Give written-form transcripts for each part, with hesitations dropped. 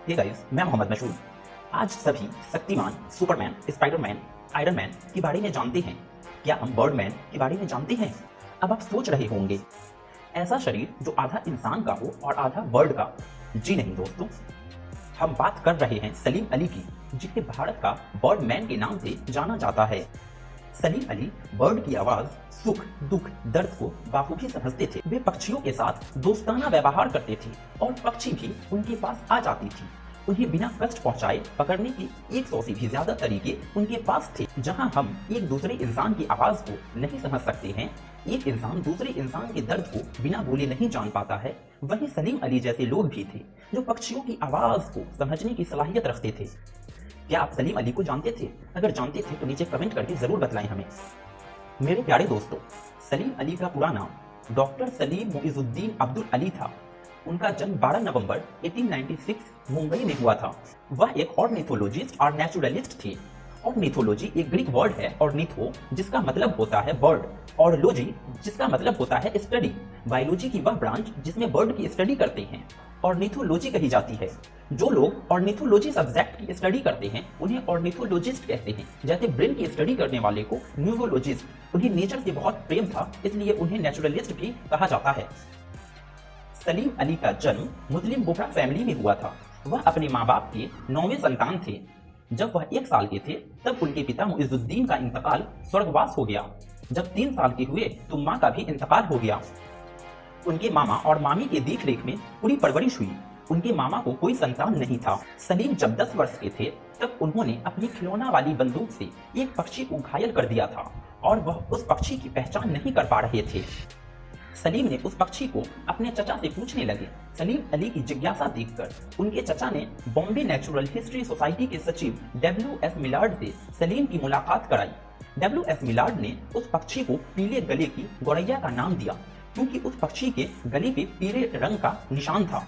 Hey guys, मैं मोहम्मद मशहूर। आज सभी Shaktimaan, Superman, Spiderman, iron man के बारे में जानते हैं। क्या हम बर्डमैन के बारे में जानते हैं? अब आप सोच रहे होंगे, ऐसा शरीर जो आधा इंसान का हो और आधा बर्ड का। जी नहीं दोस्तों, हम बात कर रहे हैं सलीम अली की, जिसे भारत का बर्डमैन के नाम से जाना जाता है। सलीम अली बर्ड की आवाज, सुख, दुख, दर्द को बाखूबी समझते थे। वे पक्षियों के साथ दोस्ताना व्यवहार करते थे और पक्षी भी उनके पास आ जाती थी। उन्हें बिना कष्ट पहुंचाए पकड़ने के 100 से भी ज्यादा तरीके उनके पास थे। जहां हम एक दूसरे इंसान की आवाज को नहीं समझ सकते हैं, एक इंसान दूसरे इंसान के दर्द को बिना बोले नहीं जान पाता है, वहीं सलीम अली जैसे लोग भी थे जो पक्षियों की आवाज को समझने की सलाहियत रखते थे। क्या आप सलीम अली को जानते थे? अगर जानते थे तो नीचे कमेंट करके जरूर बतलाएं हमें। मेरे प्यारे दोस्तों, सलीम अली का पूरा नाम डॉक्टर सलीम मुइजुद्दीन अब्दुल अली था। उनका जन्म 12 नवंबर 1896 मुंबई में हुआ था। वह एक ऑर्निथोलॉजिस्ट और नेचुरलिस्ट थे। ऑर्निथोलॉजी एक ग्रीक वर्ड है, ऑर्निथो जिसका मतलब होता है बर्ड, और लॉजी जिसका मतलब होता है स्टडी। बायोलॉजी की वह ब्रांच जिसमें बर्ड की स्टडी करते हैं ऑर्निथोलॉजी कही जाती है। जो लोग ऑर्निथोलॉजी सब्जेक्ट की स्टडी करते हैं उन्हें ऑर्निथोलॉजिस्ट कहते हैं। जैसे ब्रेन की स्टडी करने वाले को न्यूरोलॉजिस्ट। उन्हें नेचर से बहुत प्रेम था, इसलिए उन्हें नेचुरलिस्ट भी कहा जाता है। सलीम अली का जन्म मुस्लिम बोहरा फैमिली में हुआ था। वह अपने माँ बाप के 9वें संतान थे। जब वह 1 साल के थे तब उनके पिता मुइजुद्दीन का इंतकाल स्वर्गवास हो गया। जब 3 साल के हुए तो माँ का भी इंतकाल हो गया। उनके मामा और मामी के देखरेख में पूरी परवरिश हुई। उनके मामा को कोई संतान नहीं था। सलीम जब 10 वर्ष के थे तब उन्होंने अपनी खिलौना वाली बंदूक से एक पक्षी को घायल कर दिया था और वह उस पक्षी की पहचान नहीं कर पा रहे थे। सलीम ने उस पक्षी को अपने चचा से पूछने लगे। सलीम अली की जिज्ञासा देखकर उनके चचा ने बॉम्बे नेचुरल हिस्ट्री सोसाइटी के सचिव WS मिलार्ड से सलीम की मुलाकात कराई। WS मिलार्ड ने उस पक्षी को पीले गले की गौरैया का नाम दिया, क्योंकि उस पक्षी के गले पे पीले रंग का निशान था।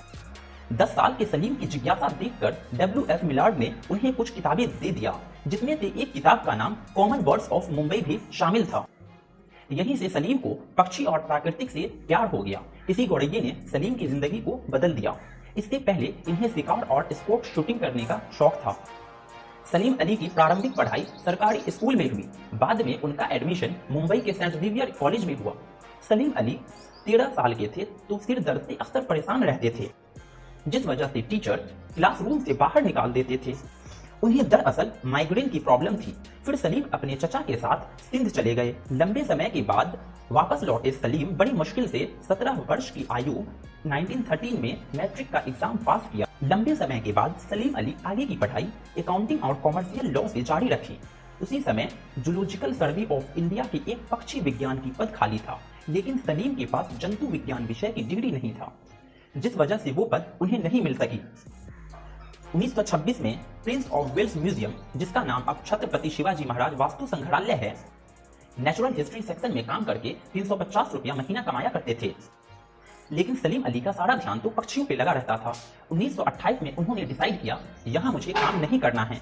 10 साल के सलीम की जिज्ञासा देखकर WS मिलार्ड ने उन्हें कुछ किताबें दे दिया, जिसमें से एक किताब का नाम कॉमन बर्ड्स ऑफ मुंबई भी शामिल था। यहीं से सलीम को पक्षी और प्राकृतिक से प्यार हो गया। इसी गौरैये ने सलीम की जिंदगी को बदल दिया। इससे पहले इन्हें शिकार और स्पोर्ट शूटिंग करने का शौक था। सलीम अली की प्रारंभिक पढ़ाई सरकारी स्कूल में हुई। बाद में उनका एडमिशन मुंबई के सेंट जेवियर कॉलेज में हुआ। सलीम अली 13 साल के थे तो सिर दर्द से अक्सर परेशान रहते थे, जिस वजह से टीचर क्लासरूम से बाहर निकाल देते थे। उन्हें दरअसल माइग्रेन की प्रॉब्लम थी। फिर सलीम अपने चचा के साथ सिंध चले गए। लंबे समय के बाद वापस लौटे सलीम बड़ी मुश्किल से 17 वर्ष की आयु 1913 में मैट्रिक का एग्जाम पास किया। लंबे समय के बाद सलीम अली आगे की पढ़ाई अकाउंटिंग और कॉमर्शियल लॉ से जारी रखी। उसी समय जूलॉजिकल सर्वे ऑफ इंडिया के एक पक्षी विज्ञान की पद खाली था, लेकिन सलीम के पास जंतु विज्ञान विषय की डिग्री नहीं था, जिस वजह से वो पद उन्हें नहीं मिल सकी। 1926 में प्रिंस ऑफ वेल्स म्यूजियम, जिसका नाम अब छत्रपति शिवाजी महाराज वास्तु संग्रहालय है, नेचुरल हिस्ट्री सेक्शन में काम करके 350 रुपया महीना कमाया करते थे। लेकिन सलीम अली का सारा ध्यान तो पक्षियों पे लगा रहता था। 1928 में उन्होंने डिसाइड किया यहाँ मुझे काम नहीं करना है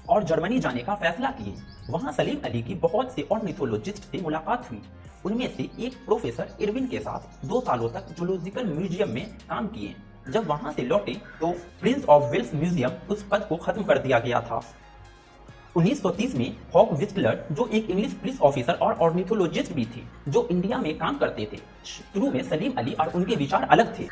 और जर्मनी जाने का फैसला किए। वहां सलीम अली की बहुत से ऑर्निथोलॉजिस्ट से मुलाकात हुई। उनमें से एक प्रोफेसर इरविन के साथ 2 सालों तक जूलॉजिकल म्यूजियम में काम किए। जब वहां से लौटे तो प्रिंस ऑफ वेल्स म्यूजियम उस पद को खत्म कर दिया गया था। 1930 में हॉक विस्टलर, जो एक इंग्लिश पुलिस ऑफिसर और ऑर्निथोलॉजिस्ट भी थे, जो इंडिया में काम करते थे। शुरू में सलीम अली और उनके विचार अलग थे।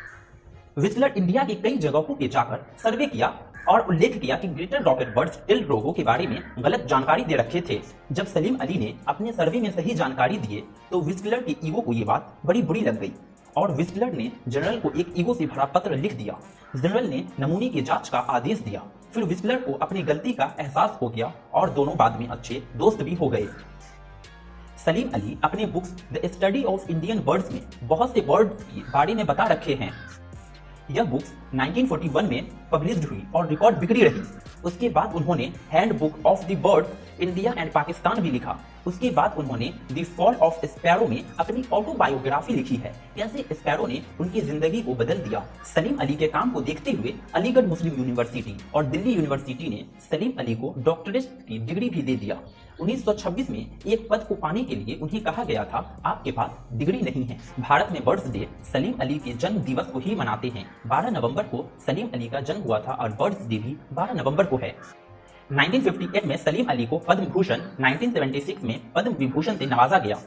विस्टलर इंडिया की कई जगहों पे जाकर सर्वे किया और उल्लेख किया कि ग्रेटर रॉकेट बर्ड्स टिल रोगों के बारे में गलत जानकारी दे रखे थे। जब सलीम अली ने अपने सर्वे में सही जानकारी दिए तो विस्टलर के ईगो को ये बात बड़ी बुरी लग गई और विस्टलर ने जनरल को एक ईगो से भरा पत्र लिख दिया। जनरल ने नमूने की जांच का आदेश दिया। फिर विस्टलर को अपनी गलती का एहसास हो गया और दोनों बाद में अच्छे दोस्त भी हो गए। सलीम अली अपने books the study of Indian birds में बहुत से बर्ड्स के बारे में बता रखे हैं। यह बुक्स 1941 में पब्लिश्ड हुई और रिकॉर्ड बिक्री रही। उसके बाद उन्होंने hand book of the bird India and Pakistan भी लिखा। उसके बाद उन्होंने द फॉल ऑफ स्पैरो में अपनी ऑटोबायोग्राफी लिखी है, कैसे स्पैरो ने उनकी जिंदगी को बदल दिया। सलीम अली के काम को देखते हुए अलीगढ़ मुस्लिम यूनिवर्सिटी और दिल्ली यूनिवर्सिटी ने सलीम अली को डॉक्टरेट की डिग्री भी दे दिया। 1926 में एक पद को पाने के लिए उन्हें कहा गया था, आपके पास डिग्री नहीं है। भारत में बर्ड्स डे सलीम अली के जन्म दिवस को ही मनाते हैं। 12 नवंबर नवंबर को सलीम अली का जन्म हुआ था और बर्थडे भी 12 नवंबर को है। 1958 में सलीम अली को पद्म भूषण, 1976 में पद्म विभूषण से नवाजा गया।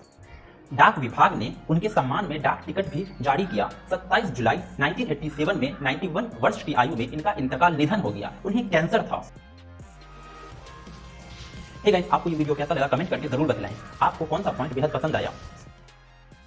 डाक विभाग ने उनके सम्मान में डाक टिकट भी जारी किया। 27 जुलाई 1987 में 91 वर्ष की आयु में इनका इंतकाल, निधन हो गया। उन्हें कैंसर था। हे गाइस, आपको ये वीडियो कैसा लगा कमेंट करके जरूर बताएं। आपको कौन सा पॉइंट बेहद पसंद आया।